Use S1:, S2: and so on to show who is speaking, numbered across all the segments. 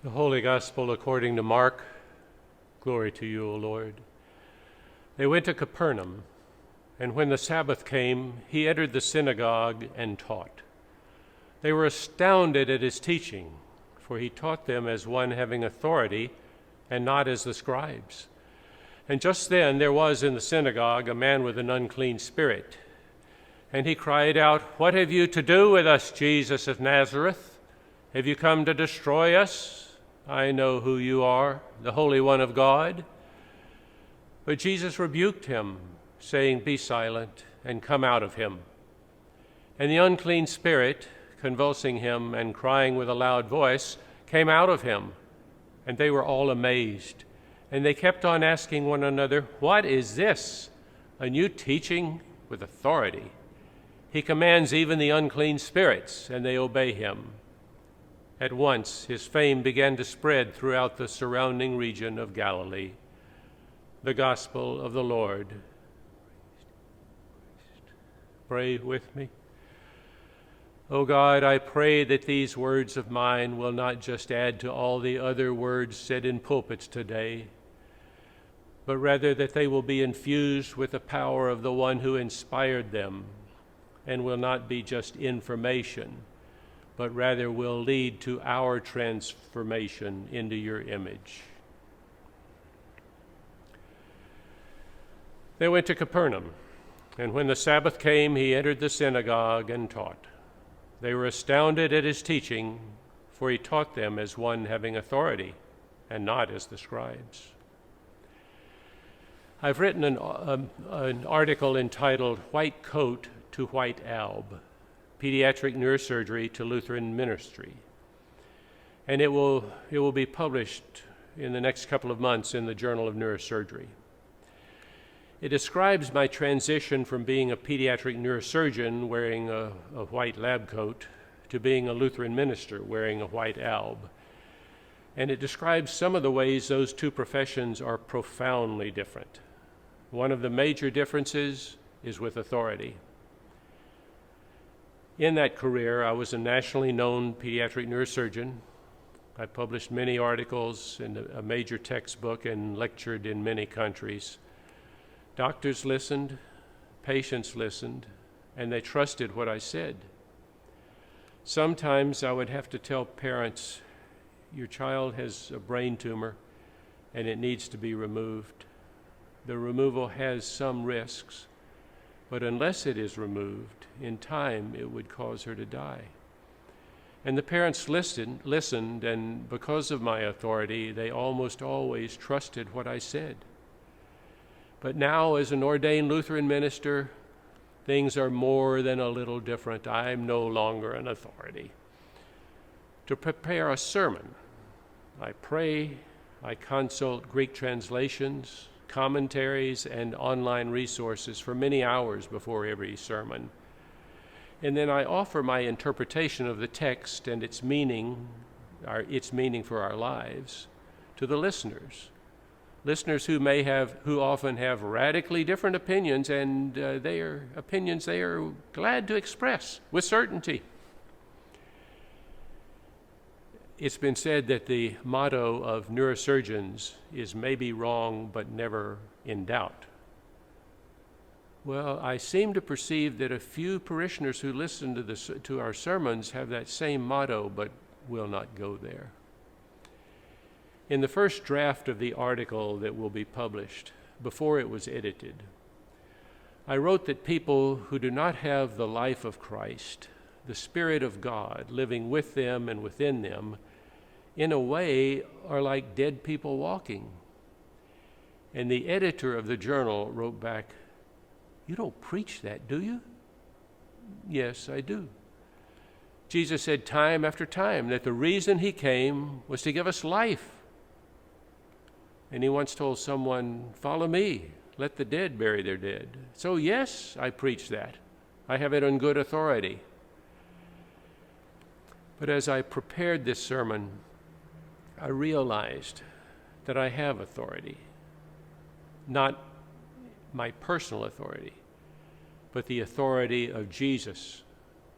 S1: The Holy Gospel according to Mark. Glory to you, O Lord. They went to Capernaum, and when the Sabbath came, he entered the synagogue and taught. They were astounded at his teaching, for he taught them as one having authority and not as the scribes. And just then there was in the synagogue a man with an unclean spirit. And he cried out, "What have you to do with us, Jesus of Nazareth? Have you come to destroy us? I know who you are, the Holy One of God." But Jesus rebuked him, saying, "Be silent, and come out of him." And the unclean spirit, convulsing him and crying with a loud voice, came out of him. And they were all amazed. And they kept on asking one another, "What is this? A new teaching with authority. He commands even the unclean spirits, and they obey him." At once his fame began to spread throughout the surrounding region of Galilee. The Gospel of the Lord. Pray with me. O God, I pray that these words of mine will not just add to all the other words said in pulpits today, but rather that they will be infused with the power of the one who inspired them, and will not be just information, but rather will lead to our transformation into your image. They went to Capernaum, and when the Sabbath came, he entered the synagogue and taught. They were astounded at his teaching, for he taught them as one having authority, and not as the scribes. I've written an article entitled "White Coat to White Alb: Pediatric Neurosurgery to Lutheran Ministry." And it will be published in the next couple of months in the Journal of Neurosurgery. It describes my transition from being a pediatric neurosurgeon wearing a white lab coat to being a Lutheran minister wearing a white alb. And it describes some of the ways those two professions are profoundly different. One of the major differences is with authority. In that career, I was a nationally known pediatric neurosurgeon. I published many articles in a major textbook and lectured in many countries. Doctors listened, patients listened, and they trusted what I said. Sometimes I would have to tell parents, "Your child has a brain tumor and it needs to be removed. The removal has some risks, but unless it is removed, in time it would cause her to die." And the parents listened, and because of my authority, they almost always trusted what I said. But now, as an ordained Lutheran minister, things are more than a little different. I'm no longer an authority. To prepare a sermon, I pray, I consult Greek translations, commentaries, and online resources for many hours before every sermon. And then I offer my interpretation of the text and its meaning for our lives to the listeners who often have radically different opinions, and their opinions they are glad to express with certainty. It's been said that the motto of neurosurgeons is "maybe wrong, but never in doubt." Well, I seem to perceive that a few parishioners who listen to our sermons have that same motto, but will not go there. In the first draft of the article that will be published, before it was edited, I wrote that people who do not have the life of Christ, the Spirit of God living with them and within them, in a way are like dead people walking. And the editor of the journal wrote back, "You don't preach that, do you?" "Yes, I do." Jesus said time after time that the reason he came was to give us life. And he once told someone, "Follow me, let the dead bury their dead." So yes, I preach that. I have it on good authority. But as I prepared this sermon, I realized that I have authority, not my personal authority, but the authority of Jesus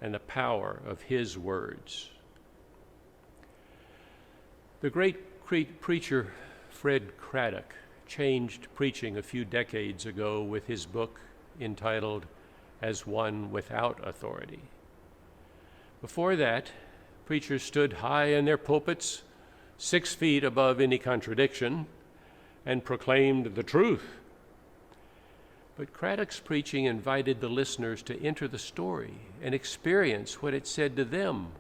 S1: and the power of his words. The great preacher Fred Craddock changed preaching a few decades ago with his book entitled As One Without Authority. Before that, preachers stood high in their pulpits, 6 feet above any contradiction, and proclaimed the truth. But Craddock's preaching invited the listeners to enter the story and experience what it said to them,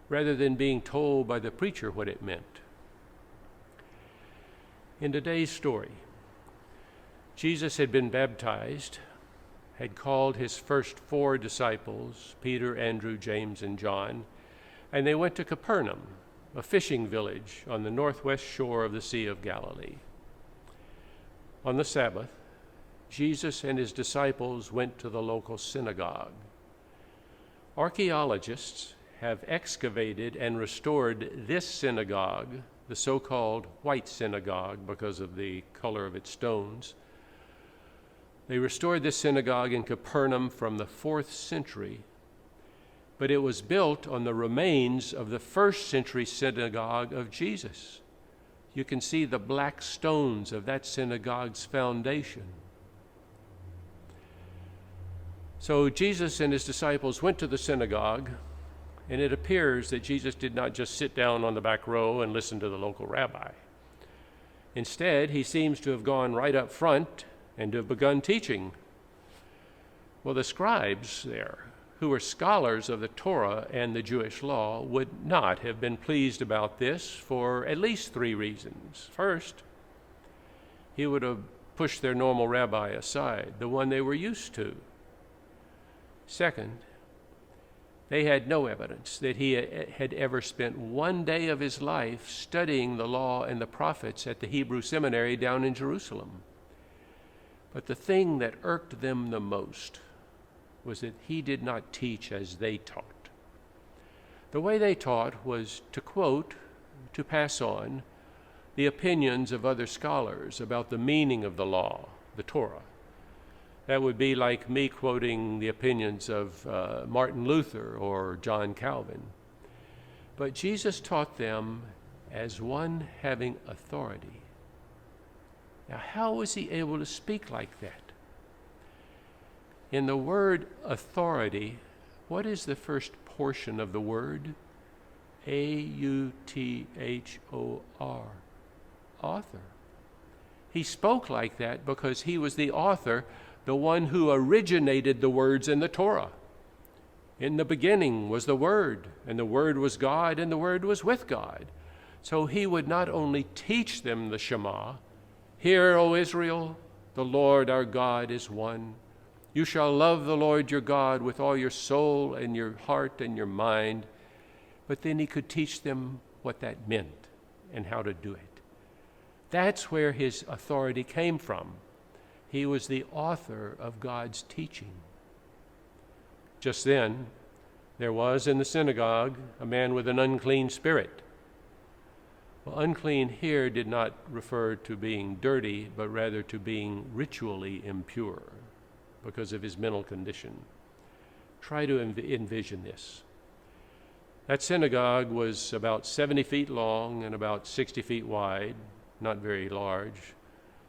S1: rather than being told by the preacher what it meant. In today's story, Jesus had been baptized, had called his first 4 disciples, Peter, Andrew, James, and John, and they went to Capernaum, a fishing village on the northwest shore of the Sea of Galilee. On the Sabbath, Jesus and his disciples went to the local synagogue. Archaeologists have excavated and restored this synagogue, the so-called White Synagogue because of the color of its stones. They restored this synagogue in Capernaum from the 4th century, but it was built on the remains of the 1st century synagogue of Jesus. You can see the black stones of that synagogue's foundation. So Jesus and his disciples went to the synagogue, and it appears that Jesus did not just sit down on the back row and listen to the local rabbi. Instead, he seems to have gone right up front and to have begun teaching. Well, the scribes there, who were scholars of the Torah and the Jewish law, would not have been pleased about this for at least 3 reasons. First, he would have pushed their normal rabbi aside, the one they were used to. Second, they had no evidence that he had ever spent 1 day of his life studying the law and the prophets at the Hebrew seminary down in Jerusalem. But the thing that irked them the most was that he did not teach as they taught. The way they taught was to quote, to pass on, the opinions of other scholars about the meaning of the law, the Torah. That would be like me quoting the opinions of Martin Luther or John Calvin. But Jesus taught them as one having authority. Now, how was he able to speak like that? In the word authority, what is the first portion of the word? A-U-T-H-O-R, author. He spoke like that because he was the author, the one who originated the words in the Torah. In the beginning was the Word, and the Word was God, and the Word was with God. So he would not only teach them the Shema, "Hear, O Israel, the Lord our God is one. You shall love the Lord your God with all your soul and your heart and your mind," but then he could teach them what that meant and how to do it. That's where his authority came from. He was the author of God's teaching. Just then, there was in the synagogue a man with an unclean spirit. Well, unclean here did not refer to being dirty, but rather to being ritually impure because of his mental condition. Try to envision this. That synagogue was about 70 feet long and about 60 feet wide, not very large.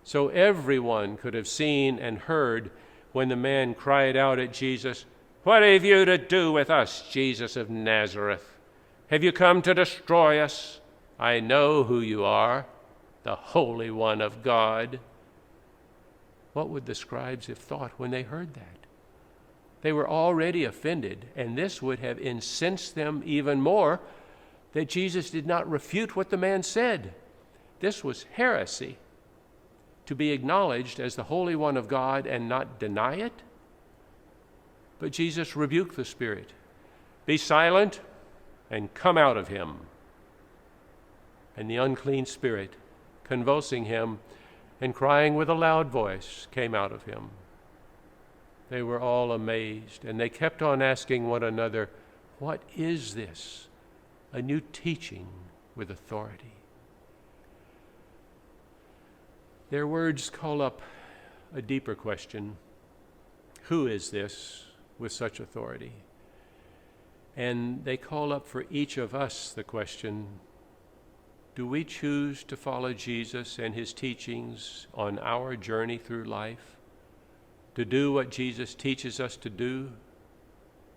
S1: So everyone could have seen and heard when the man cried out at Jesus, "What have you to do with us, Jesus of Nazareth? Have you come to destroy us? I know who you are, the Holy One of God." What would the scribes have thought when they heard that? They were already offended, and this would have incensed them even more that Jesus did not refute what the man said. This was heresy. To be acknowledged as the Holy One of God and not deny it? But Jesus rebuked the spirit. "Be silent and come out of him." And the unclean spirit, convulsing him and crying with a loud voice, came out of him. They were all amazed, and they kept on asking one another, "What is this? A new teaching with authority." Their words call up a deeper question. Who is this with such authority? And they call up for each of us the question, Do we choose to follow Jesus and his teachings on our journey through life? To do what Jesus teaches us to do?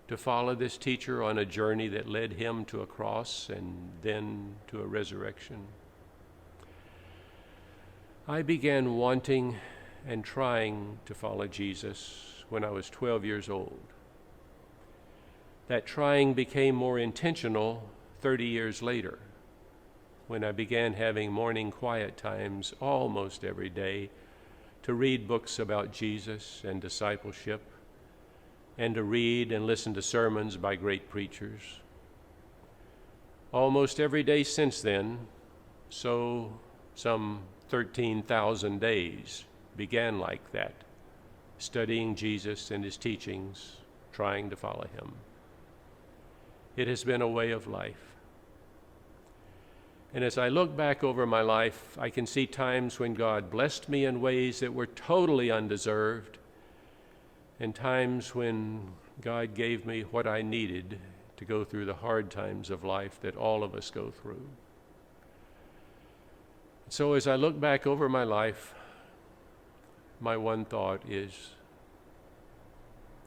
S1: To follow this teacher on a journey that led him to a cross and then to a resurrection? I began wanting and trying to follow Jesus when I was 12 years old. That trying became more intentional 30 years later, when I began having morning quiet times almost every day to read books about Jesus and discipleship, and to read and listen to sermons by great preachers. Almost every day since then, so some 13,000 days began like that, studying Jesus and his teachings, trying to follow him. It has been a way of life. And as I look back over my life, I can see times when God blessed me in ways that were totally undeserved, and times when God gave me what I needed to go through the hard times of life that all of us go through. So as I look back over my life, my one thought is,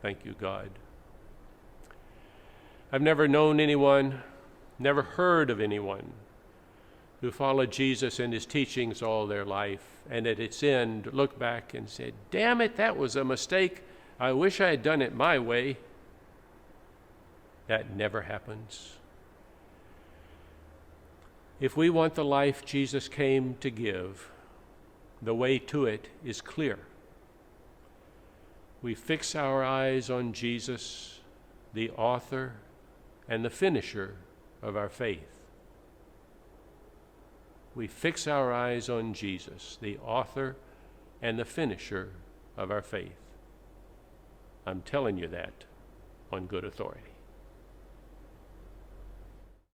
S1: thank you, God. I've never known anyone, never heard of anyone who followed Jesus and his teachings all their life, and at its end looked back and said, damn it, that was a mistake. I wish I had done it my way. That never happens. If we want the life Jesus came to give, the way to it is clear. We fix our eyes on Jesus, the author and the finisher of our faith. We fix our eyes on Jesus, the author and the finisher of our faith. I'm telling you that on good authority.